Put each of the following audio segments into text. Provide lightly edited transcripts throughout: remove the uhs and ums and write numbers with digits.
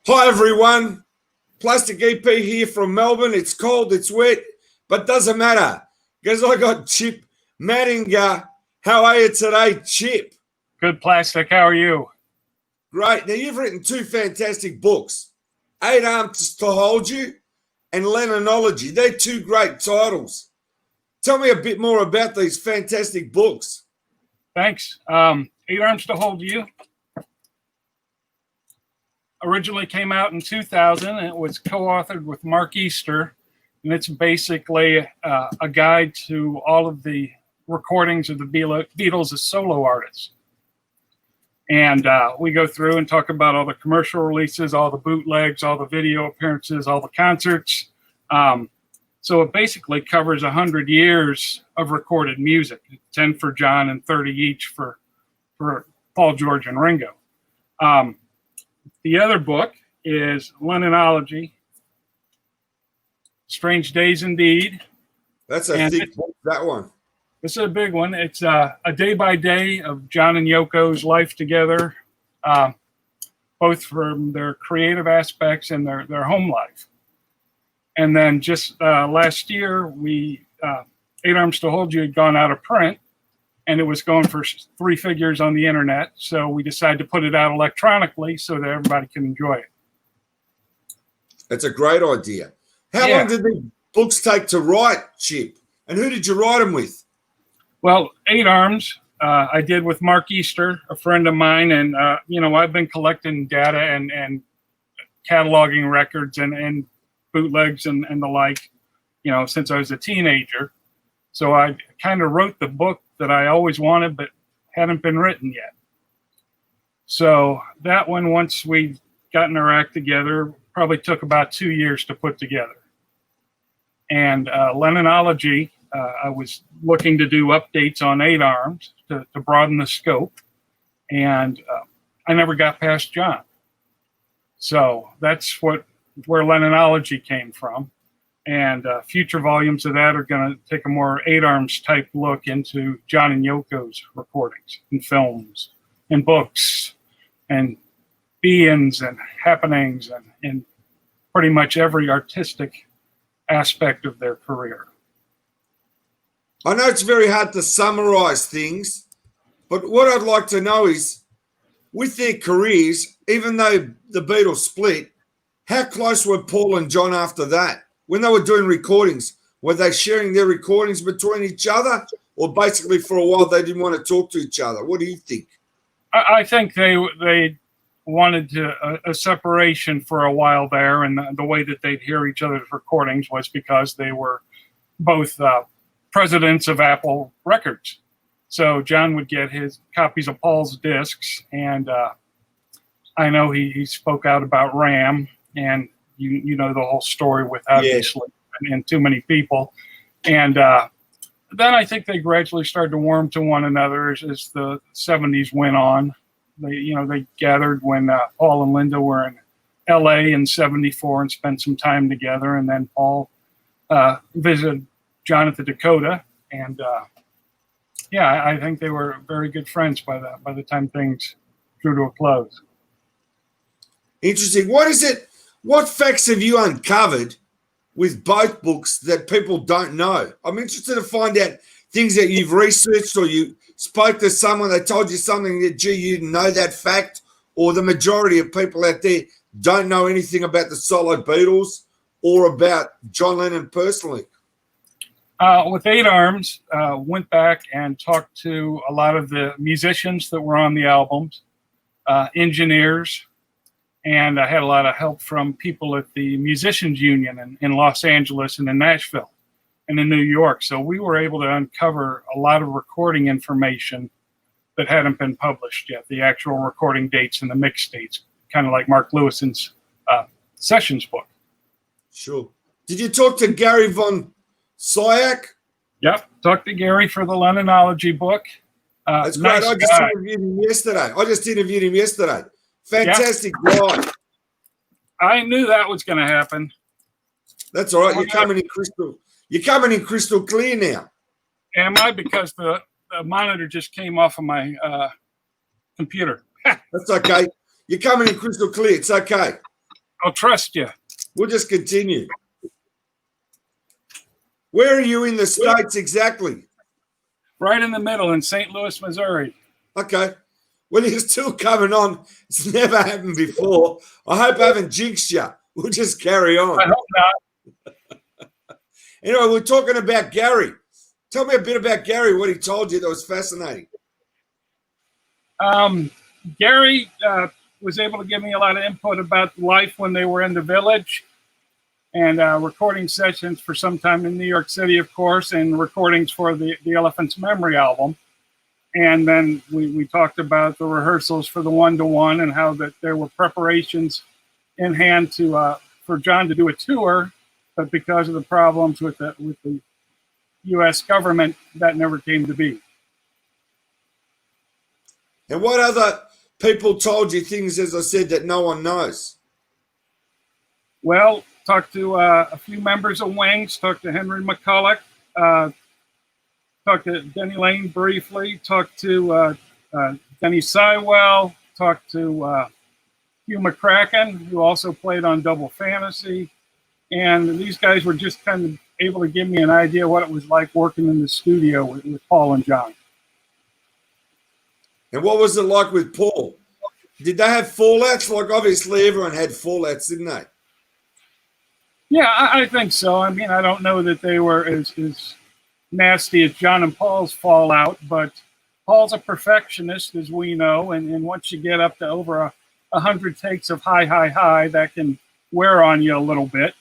Hi everyone, Plastic EP here from Melbourne. It's cold, it's wet, but doesn't matter because I got Chip Madinger. How are you today, Chip? Good, Plastic. How are you? Great. Now you've written two fantastic books, Eight Arms to Hold You and Lennonology. They're two great titles. Tell me a bit more about these fantastic books. Thanks. Eight Arms to Hold You originally came out in 2000. And it was co-authored with Mark Easter, and it's basically a guide to all of the recordings of the Beatles as solo artists. And we go through and talk about all the commercial releases, all the bootlegs, all the video appearances, all the concerts. So it basically covers 100 years of recorded music, 10 for John and 30 each for Paul, George, and Ringo. The other book is Lennonology, Strange Days Indeed. That's a thick book, that one. This is a big one. It's a day-by-day of John and Yoko's life together, both from their creative aspects and their home life. And then just last year, Eight Arms to Hold You had gone out of print, and it was going for three figures on the internet. So we decided to put it out electronically so that everybody can enjoy it. That's a great idea. How long did the books take to write, Chip? And who did you write them with? Well, Eight Arms, I did with Mark Easter, a friend of mine. And, I've been collecting data and cataloging records and bootlegs and the like, since I was a teenager. So I kind of wrote the book that I always wanted, but hadn't been written yet. So that one, once we gotten our act together, probably took about 2 years to put together. And Lennonology, I was looking to do updates on Eight Arms to broaden the scope. And I never got past John. So that's where Lennonology came from. And future volumes of that are going to take a more Eight Arms type look into John and Yoko's recordings and films and books and be-ins and happenings and pretty much every artistic aspect of their career. I know it's very hard to summarize things, but what I'd like to know is, with their careers, even though the Beatles split, how close were Paul and John after that? When they were doing recordings, were they sharing their recordings between each other, or basically for a while they didn't want to talk to each other? What do you think? I think they wanted a separation for a while there, and the way that they'd hear each other's recordings was because they were both presidents of Apple Records. So John would get his copies of Paul's discs, and I know he spoke out about RAM, and you know the whole story with obviously and too many people. And then I think they gradually started to warm to one another as the 70s went on. They gathered when Paul and Linda were in LA in 74 and spent some time together. And then Paul visited John at the Dakota. And I think they were very good friends by the time things drew to a close. Interesting. What facts have you uncovered with both books that people don't know? I'm interested to find out things that you've researched, or you spoke to someone that told you something that, gee, you didn't know that fact, or the majority of people out there don't know anything about the solo Beatles or about John Lennon personally. With Eight Arms, went back and talked to a lot of the musicians that were on the albums, engineers, and I had a lot of help from people at the Musicians Union in Los Angeles and in Nashville and in New York. So we were able to uncover a lot of recording information that hadn't been published yet, the actual recording dates and the mix dates, kind of like Mark Lewison's Sessions book. Sure. Did you talk to Gary von Syak? Yep, talked to Gary for the Lennonology book. That's great. Nice I just interviewed him yesterday. Fantastic guy. I knew that was going to happen. That's all right. You're coming in crystal clear now. Am I? Because the monitor just came off of my computer. That's okay. You're coming in crystal clear. It's okay. I'll trust you. We'll just continue. Where are you in the States exactly? Right in the middle in St. Louis, Missouri. Okay. Well, you're still coming on. It's never happened before. I hope I haven't jinxed you. We'll just carry on. I hope not. Anyway, we're talking about Gary. Tell me a bit about Gary, what he told you that was fascinating. Gary was able to give me a lot of input about life when they were in the village, and recording sessions for some time in New York City, of course, and recordings for the Elephant's Memory album. And then we talked about the rehearsals for the one-to-one and how that there were preparations in hand to for John to do a tour, but because of the problems with the U.S. government, that never came to be. And what other people told you things, as I said, that no one knows? Well, talked to a few members of Wings, talked to Henry McCulloch, talked to Denny Lane briefly, talked to Denny Sywell, talked to Hugh McCracken, who also played on Double Fantasy. And these guys were just kind of able to give me an idea what it was like working in the studio with Paul and John. And what was it like with Paul? Did they have fallouts? Like, obviously, everyone had fallouts, didn't they? Yeah, I think so. I mean, I don't know that they were as nasty as John and Paul's fallout, but Paul's a perfectionist, as we know, and once you get up to over 100 takes of high, that can wear on you a little bit.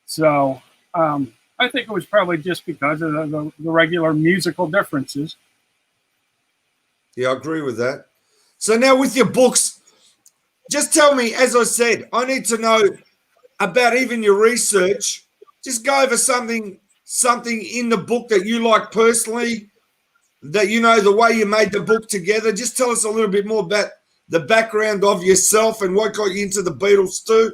So I think it was probably just because of the regular musical differences. Yeah, I agree with that. So now with your books, just tell me, as I said, I need to know about even your research. Just go over something in the book that you like personally, that you know the way you made the book together. Just tell us a little bit more about the background of yourself and what got you into the Beatles too.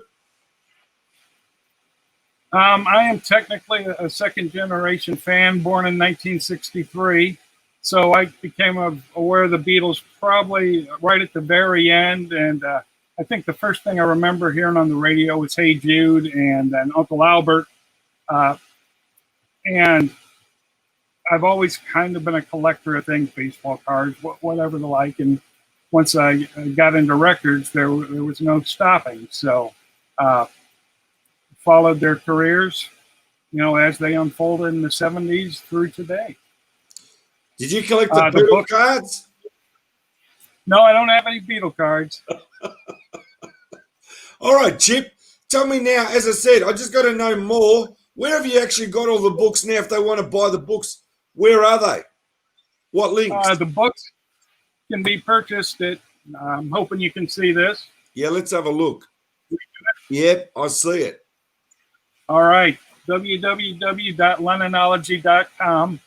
I am technically a second-generation fan, born in 1963. So I became aware of the Beatles probably right at the very end. And I think the first thing I remember hearing on the radio was Hey Jude and then Uncle Albert. And I've always kind of been a collector of things, baseball cards, whatever the like. And once I got into records, there was no stopping. So followed their careers, as they unfolded in the 70s through today. Did you collect the Beatle cards? No, I don't have any Beatle cards. All right, Chip. Tell me now, as I said, I just got to know more. Where have you actually got all the books now? If they want to buy the books, where are they? What links? The books can be purchased at, I'm hoping you can see this. Yeah, let's have a look. Yep, I see it. All right, www.lennonology.com.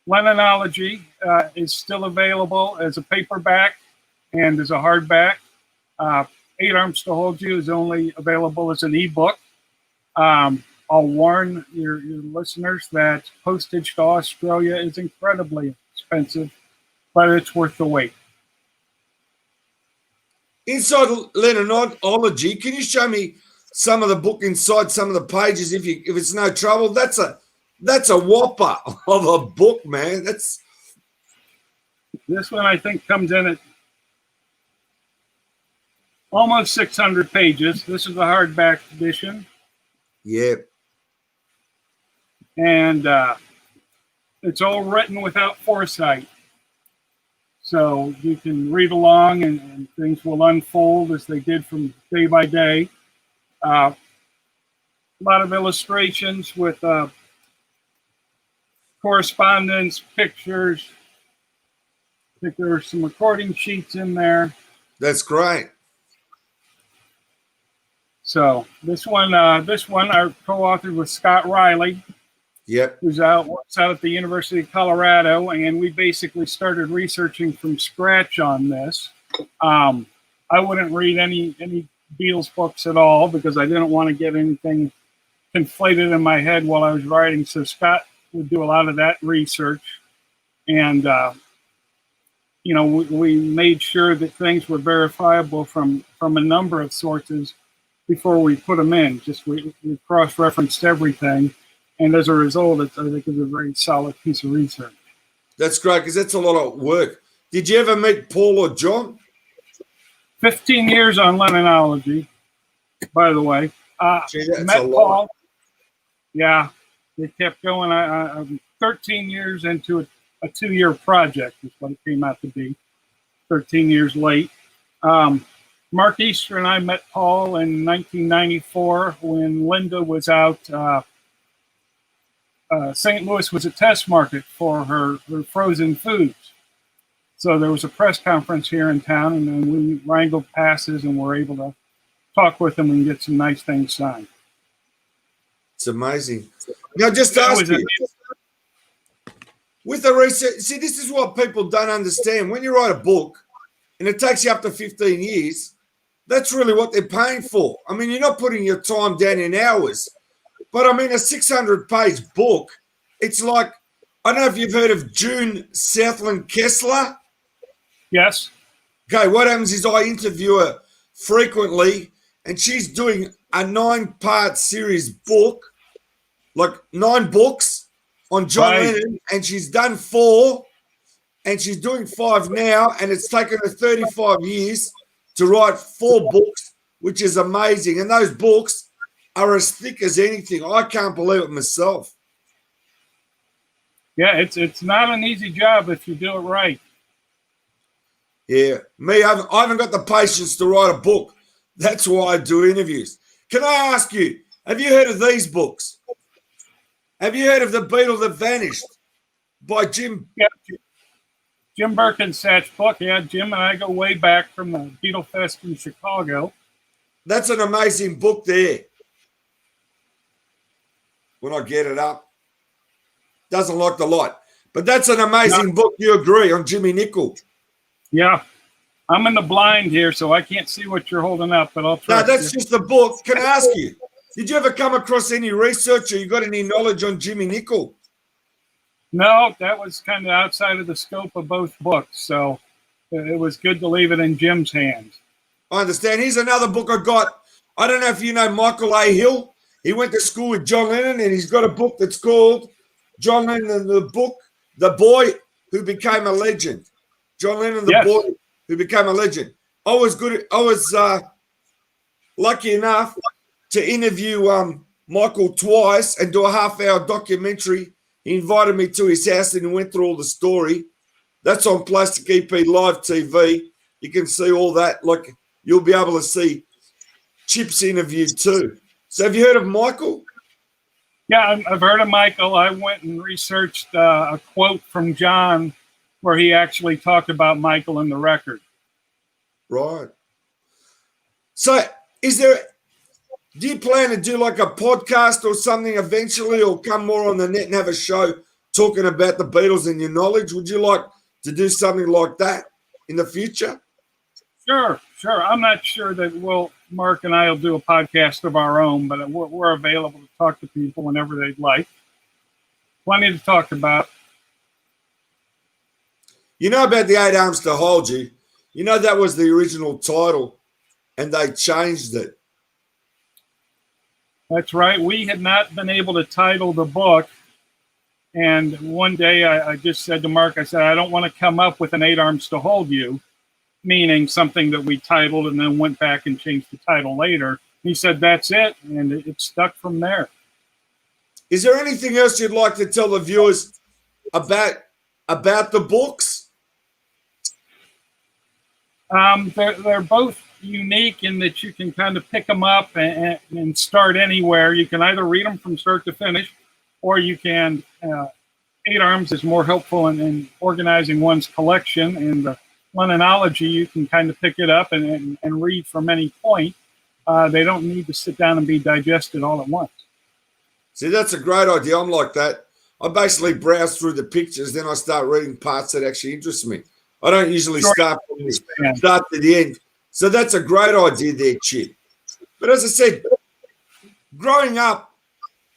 Lennonology is still available as a paperback and as a hardback. 8 Arms to Hold You is only available as an ebook. I'll warn your listeners that postage to Australia is incredibly expensive, but it's worth the wait. Inside Lennonology, can you show me some of the book inside, some of the pages, if it's no trouble? That's a whopper of a book, man. This one I think comes in at almost 600 pages. This is a hardback edition. Yep. And it's all written without foresight. So you can read along and things will unfold as they did from day by day. A lot of illustrations with correspondence, pictures. I think there are some recording sheets in there. That's great. So this one I co-authored with Scott Riley. Yep. Who's works out at the University of Colorado, and we basically started researching from scratch on this. I wouldn't read any Beatles books at all because I didn't want to get anything conflated in my head while I was writing. So Scott would do a lot of that research, and we made sure that things were verifiable from a number of sources before we put them in. Just we cross-referenced everything, and as a result, I think it's a very solid piece of research. That's great because that's a lot of work. Did you ever meet Paul or John? 15 years on Lennonology, by the way. Gee, that's met a lot. Paul. Yeah, it kept going. I'm 13 years into a 2-year project is what it came out to be. 13 years late. Mark Easter and I met Paul in 1994 when Linda was out. St. Louis was a test market for her frozen foods. So there was a press conference here in town, and then we wrangled passes and were able to talk with them and get some nice things signed. It's amazing. Now, just to ask you, with the research, see, this is what people don't understand. When you write a book and it takes you up to 15 years, that's really what they're paying for. I mean, you're not putting your time down in hours. But, I mean, a 600-page book, it's like, I don't know if you've heard of June Southland Kessler. Yes. Okay, what happens is I interview her frequently, and she's doing a 9-part series book, like 9 books on John Lennon, and she's done 4, and she's doing 5 now, and it's taken her 35 years to write 4 books, which is amazing. And those books are as thick as anything. I can't believe it myself. Yeah, it's not an easy job if you do it right. Yeah, me, I haven't got the patience to write a book. That's why I do interviews. Can I ask you, have you heard of these books? Have you heard of The Beatles That Vanished by Jim? Yeah, Jim Birkensatt's book. Yeah, Jim and I go way back from the Beatle Fest in Chicago. That's an amazing book there. When I get it up. Doesn't like the light. But that's an amazing book. You agree on Jimmy Nicol? Yeah. I'm in the blind here, so I can't see what you're holding up, but I'll try. No, that's just the book. Can I ask you, did you ever come across any research or you got any knowledge on Jimmy Nicol? No, that was kind of outside of the scope of both books, so it was good to leave it in Jim's hands. I understand. Here's another book I got. I don't know if you know Michael A. Hill. He went to school with John Lennon, and he's got a book that's called John Lennon and the Book, The Boy Who Became a Legend. John Lennon, the Boy Who Became a Legend. I was lucky enough to interview Michael twice and do a half-hour documentary. He invited me to his house and he went through all the story. That's on Plastic EP Live TV. You can see all that. Like, you'll be able to see Chip's interview too. So have you heard of Michael? Yeah, I've heard of Michael. I went and researched a quote from John where he actually talked about Michael in the record. Right. So do you plan to do like a podcast or something eventually, or come more on the net and have a show talking about the Beatles and your knowledge? Would you like to do something like that in the future? Sure. I'm not sure that Mark and I will do a podcast of our own, but we're available to talk to people whenever they'd like. Plenty to talk about. You know about the 8 Arms to Hold You? You know that was the original title, and they changed it. That's right. We had not been able to title the book. And one day I just said to Mark, I said, I don't want to come up with an 8 Arms to Hold You, meaning something that we titled and then went back and changed the title later. He said, that's it. And it stuck from there. Is there anything else you'd like to tell the viewers about the books? They're both unique in that you can kind of pick them up and start anywhere. You can either read them from start to finish, or you can, 8 Arms is more helpful in organizing one's collection. And the Lennonology, you can kind of pick it up and read from any point. They don't need to sit down and be digested all at once. See, that's a great idea. I'm like that. I basically browse through the pictures, then I start reading parts that actually interest me. I don't usually start from the start to the end. So that's a great idea there, Chip. But as I said, growing up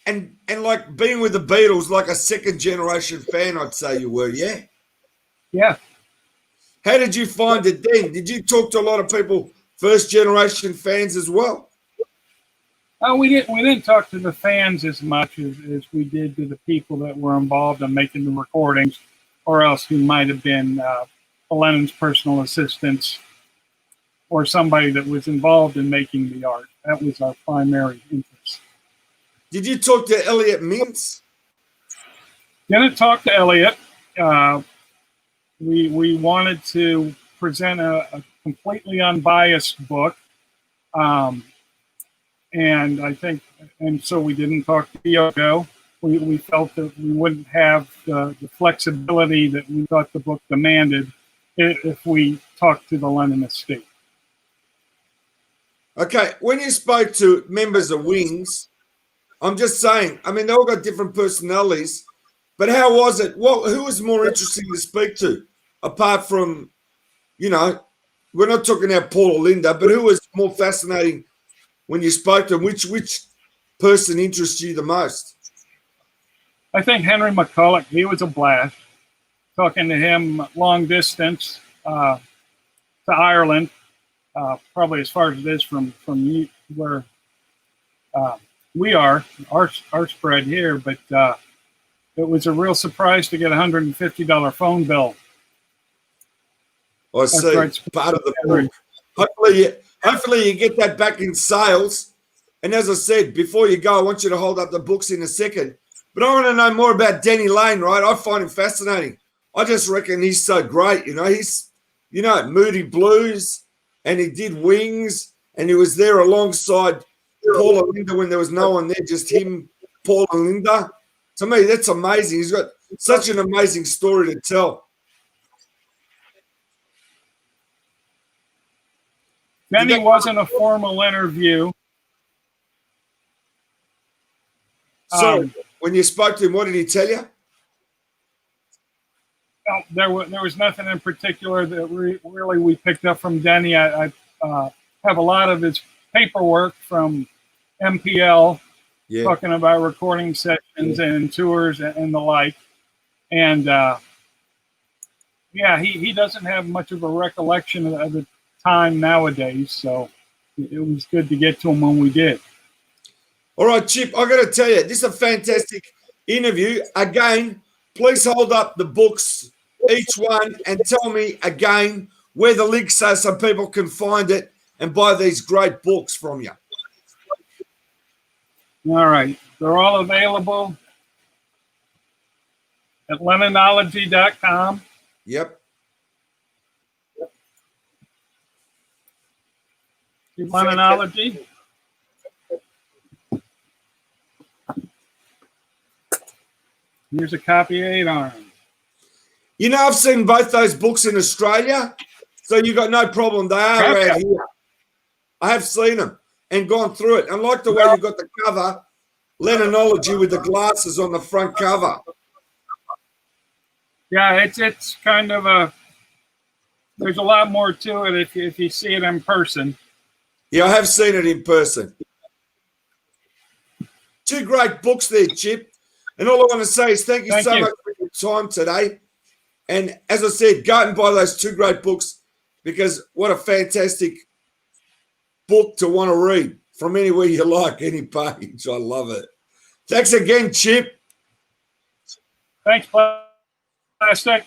and like being with the Beatles, like a second-generation fan, I'd say you were, yeah? Yeah. How did you find it then? Did you talk to a lot of people, first-generation fans as well? We didn't talk to the fans as much as we did to the people that were involved in making the recordings, or else who might have been Lennon's personal assistants or somebody that was involved in making the art. That was our primary interest. Did you talk to Elliot Mintz? Didn't talk to Elliot. We wanted to present a completely unbiased book. And I think, and so we didn't talk to Yoko. We felt that we wouldn't have the flexibility that we thought the book demanded if we talked to the Lennon estate. Okay, when you spoke to members of Wings, I'm just saying, I mean, they all got different personalities, but how was it? Who was more interesting to speak to, apart from, we're not talking about Paul or Linda, but who was more fascinating when you spoke to them? Which person interests you the most? I think Henry McCulloch, he was a blast. Talking to him long distance to Ireland, probably as far as it is from where we are, our spread here, but it was a real surprise to get a $150 phone bill. I see. Part of the book. Hopefully you get that back in sales. And as I said, before you go, I want you to hold up the books in a second. But I want to know more about Denny Lane, right? I find him fascinating. I just reckon he's so great. He's, Moody Blues, and he did Wings, and he was there alongside Paul and Linda when there was no one there, just him, Paul and Linda. To me, that's amazing. He's got such an amazing story to tell. Denny wasn't a formal interview. So when you spoke to him, what did he tell you? There was nothing in particular that really we picked up from Denny. I have a lot of his paperwork from MPL, talking about recording sessions and tours and the like. And he doesn't have much of a recollection of the time nowadays, so it was good to get to him when we did. All right, Chip, I got to tell you, this is a fantastic interview. Again, please hold up the books, each one, and tell me again where the links are so people can find it and buy these great books from you. All right. They're all available at Lennonology.com. Yep. Lennonology. Here's a copy of 8 Arms. I've seen both those books in Australia, so you got no problem. They are out here. I have seen them and gone through it. I like the way you got the cover, Lennonology with the glasses on the front cover. Yeah, it's kind of there's a lot more to it if you see it in person. Yeah, I have seen it in person. 2 great books there, Chip. And all I want to say is thank you so much for your time today. And as I said, go and buy those 2 great books, because what a fantastic book to want to read from anywhere you like, any page. I love it. Thanks again, Chip. Thanks, Plastic.